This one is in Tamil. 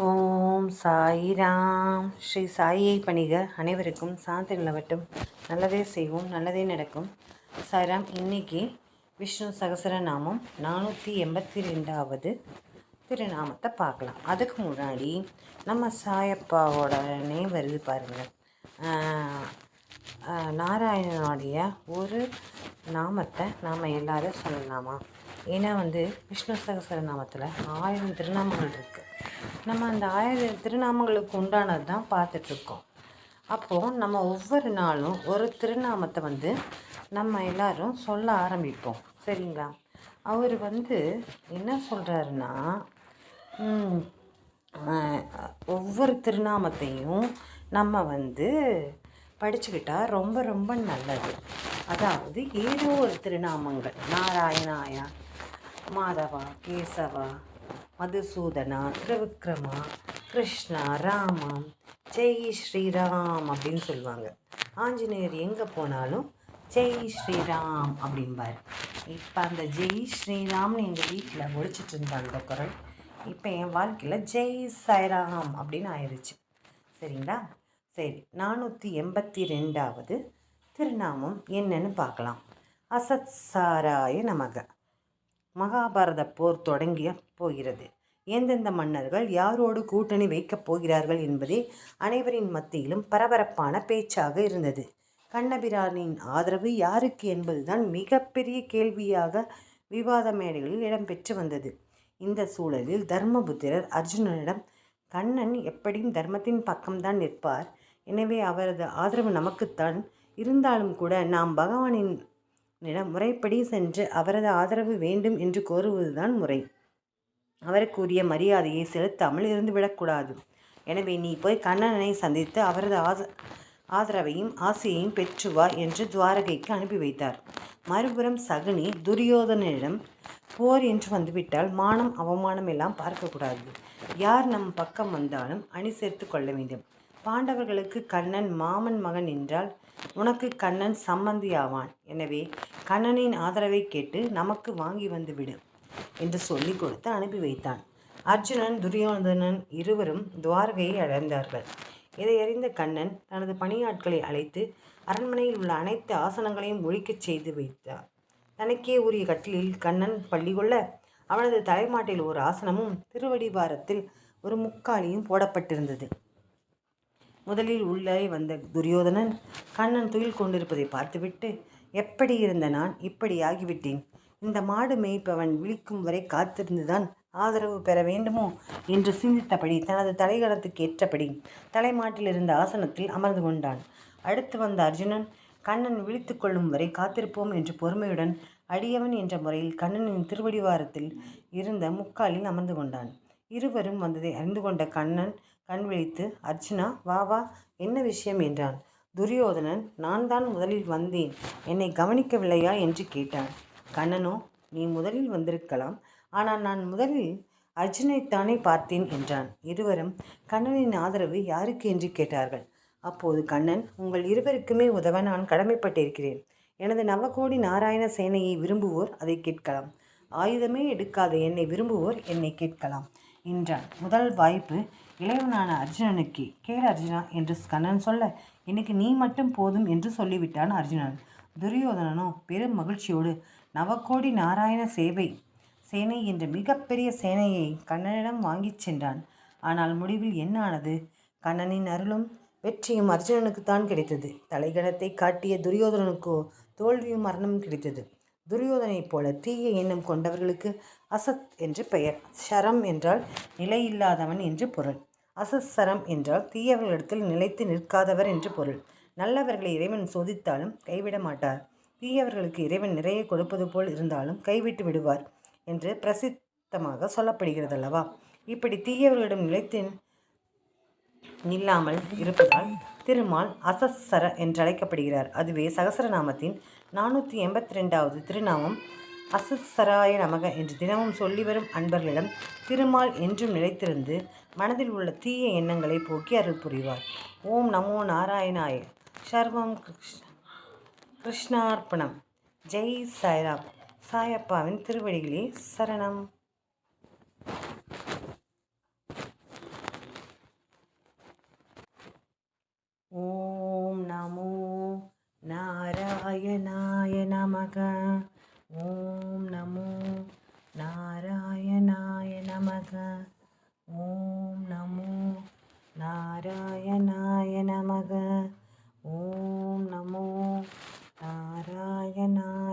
ஓம் சாயிராம். ஸ்ரீ சாயியை பணிக. அனைவருக்கும் சாந்தி நிலவட்டும். நல்லதே செய்வோம், நல்லதே நடக்கும். சாயிராம். இன்னைக்கு விஷ்ணு சகசரநாமம் 482வது திருநாமத்தை பார்க்கலாம். அதுக்கு முன்னாடி நம்ம சாயப்பாவோட வருது பாருங்கள். நாராயணனுடைய ஒரு நாமத்தை நாம் எல்லாரும் சொல்லலாமா? ஏன்னா விஷ்ணு சகசரநாமத்தில் 1000 திருநாமங்கள் இருக்குது. நம்ம அந்த 1000 திருநாமங்களுக்கு உண்டானது தான் பார்த்துட்ருக்கோம். அப்போது நம்ம ஒவ்வொரு நாளும் ஒரு திருநாமத்தை நம்ம எல்லாரும் சொல்ல ஆரம்பிப்போம். சரிங்களா? அவர் என்ன சொல்கிறாருன்னா, ஒவ்வொரு திருநாமத்தையும் நம்ம படிச்சுக்கிட்டா ரொம்ப ரொம்ப நல்லது. அதாவது ஏதோ ஒரு திருநாமங்கள், நாராயணாயா, மாதவா, கேசவா, மதுசூதனா, திரிவிக்ரமா, கிருஷ்ணா, ராமா, ஜெய் ஸ்ரீராம் அப்படின்னு சொல்லுவாங்க. ஆஞ்சநேயர் எங்கே போனாலும் ஜெய் ஸ்ரீராம் அப்படிம்பார். இப்போ அந்த ஜெய் ஸ்ரீராம்னு எங்கள் வீட்டில் ஒழிச்சிட்டு இருந்தாங்க அந்த குரல். இப்போ என் வாழ்க்கையில் ஜெய் சாய்ராம் அப்படின்னு ஆயிடுச்சு. சரிங்களா? சரி, 482வது திருநாமம் என்னன்னு பார்க்கலாம். அசத் சாராய நமக. மகாபாரத போர் தொடங்கிய போகிறது. எந்தெந்த மன்னர்கள் யாரோடு கூட்டணி வைக்கப் போகிறார்கள் என்பதே அனைவரின் மத்தியிலும் பரபரப்பான பேச்சாக இருந்தது. கண்ணபிரானின் ஆதரவு யாருக்கு என்பதுதான் மிகப்பெரிய கேள்வியாக விவாத மேடைகளில் இடம்பெற்று வந்தது. இந்த சூழலில் தர்மபுத்திரர் அர்ஜுனனிடம், கண்ணன் எப்படியும் தர்மத்தின் பக்கம்தான் நிற்பார், எனவே அவரது ஆதரவு நமக்குத்தான், இருந்தாலும் கூட நாம் பகவானின் முறைப்படி சென்று அவரது ஆதரவு வேண்டும் என்று கோருவதுதான் முறை. அவருக்குரிய மரியாதையை செலுத்தாமல் இருந்துவிடக்கூடாது. எனவே நீ போய் கண்ணனை சந்தித்து அவரது ஆதரவையும் ஆசையையும் பெற்றுவா என்று துவாரகைக்கு அனுப்பி வைத்தார். மறுபுறம் சகுனி துரியோதனிடம், போர் என்று வந்துவிட்டால் மானம் அவமானம் எல்லாம் பார்க்கக்கூடாது. யார் நம் பக்கம் வந்தாலும் அணி சேர்த்து கொள்ள வேண்டும். பாண்டவர்களுக்கு கண்ணன் மாமன் மகன் என்றால் உனக்கு கண்ணன் சம்பந்தி ஆவான். எனவே கண்ணனின் ஆதரவை கேட்டு நமக்கு வாங்கி வந்துவிடு என்று சொல்லி கொடுத்து அனுப்பி வைத்தான். அர்ஜுனன், துரியோதனன் இருவரும் துவாரகையை அடைந்தார்கள். இதை அறிந்த கண்ணன் தனது பணியாட்களை அழைத்து அரண்மனையில் உள்ள அனைத்து ஆசனங்களையும் ஒழிக்கச் செய்து வைத்தார். தனக்கே உரிய கட்டிலில் கண்ணன் பள்ளி கொள்ள அவனது தலைமாட்டில் ஒரு ஆசனமும் திருவடிவாரத்தில் ஒரு முக்காலியும் போடப்பட்டிருந்தது. முதலில் உள்ளே வந்த துரியோதனன் கண்ணன் துயில் கொண்டிருப்பதை பார்த்துவிட்டு, எப்படி இருந்த நான் இப்படி ஆகிவிட்டேன், இந்த மாடு மேய்ப்பவன் விழிக்கும் வரை காத்திருந்துதான் ஆதரவு பெற வேண்டுமோ என்று சிந்தித்தபடி தனது தலைகணத்துக்கு ஏற்றபடி தலைமாட்டில் இருந்த ஆசனத்தில் அமர்ந்து கொண்டான். அடுத்து வந்த அர்ஜுனன் கண்ணன் விழித்து கொள்ளும் வரை காத்திருப்போம் என்று பொறுமையுடன் அடியவன் என்ற முறையில் கண்ணனின் திருவடிவாரத்தில் இருந்த முக்காலில் அமர்ந்து கொண்டான். இருவரும் வந்ததை அறிந்து கொண்ட கண்ணன் கண் விழித்து, அர்ஜுனா, வா வா, என்ன விஷயம் என்றான். துரியோதனன், நான் தான் முதலில் வந்தேன், என்னை கவனிக்கவில்லையா என்று கேட்டான். கண்ணனோ, நீ முதலில் வந்திருக்கலாம், ஆனால் நான் முதலில் அர்ஜுனைத்தானே பார்த்தேன் என்றான். இருவரும் கண்ணனின் ஆதரவு யாருக்கு என்று கேட்டார்கள். அப்போது கண்ணன், உங்கள் இருவருக்குமே உதவ நான் கடமைப்பட்டிருக்கிறேன். எனது நவகோடி நாராயண சேனையை விரும்புவோர் அதை கேட்கலாம், ஆயுதமே எடுக்காத என்னை விரும்புவோர் என்னை கேட்கலாம் என்றான். முதல் வாய்ப்பு இளையவனான அர்ஜுனனுக்கு. கேள் அர்ஜுனா என்று கண்ணன் சொல்ல, எனக்கு நீ மட்டும் போதும் என்று சொல்லிவிட்டான் அர்ஜுனன். துரியோதனனோ பெரும் மகிழ்ச்சியோடு நவகோடி நாராயண சேனை என்ற மிகப்பெரிய சேனையை கண்ணனிடம் வாங்கிச் சென்றான். ஆனால் முடிவில் என்ன ஆனது? கண்ணனின் அருளும் வெற்றியும் அர்ஜுனனுக்குத்தான் கிடைத்தது. தலைகணத்தை காட்டிய துரியோதனனுக்கோ தோல்வியும் மரணமும் கிடைத்தது. துரியோதனைப் போல தீய எண்ணம் கொண்டவர்களுக்கு அசத் என்று பெயர். ஷரம் என்றால் நிலையில்லாதவன் என்று பொருள். அசத் சரம் என்றால் தீயவர்களிடத்தில் நிலைத்து நிற்காதவர் என்று பொருள். நல்லவர்களை இறைவன் சோதித்தாலும் கைவிட மாட்டார். தீயவர்களுக்கு இறைவன் நிறைய கொடுப்பது போல் இருந்தாலும் கைவிட்டு விடுவார் என்று பிரசித்தமாக சொல்லப்படுகிறது அல்லவா? இப்படி தீயவர்களிடம் நிலைத்து நில்லாமல் இருப்பதால் திருமால் அசஸ்ஸர என்றழைக்கப்படுகிறார். அதுவே சகசரநாமத்தின் 482வது திருநாமம் அசஸ்ஸராய நமக என்று தினமும் சொல்லி வரும் அன்பர்களிடம் திருமால் என்றும் நிலைத்திருந்து மனதில் உள்ள தீய எண்ணங்களை போக்கி அருள் புரிவார். ஓம் நமோ நாராயணாய. சர்வம் கிருஷ்ணார்ப்பணம். ஜெய் சாய்ராம். சாயப்பாவின் திருவடிகளே சரணம். நமக. ஓம் நமோ நாராயணாய நமக. ஓம் நமோ நாராயணாய நமக. ஓம் நமோ நாராயணாய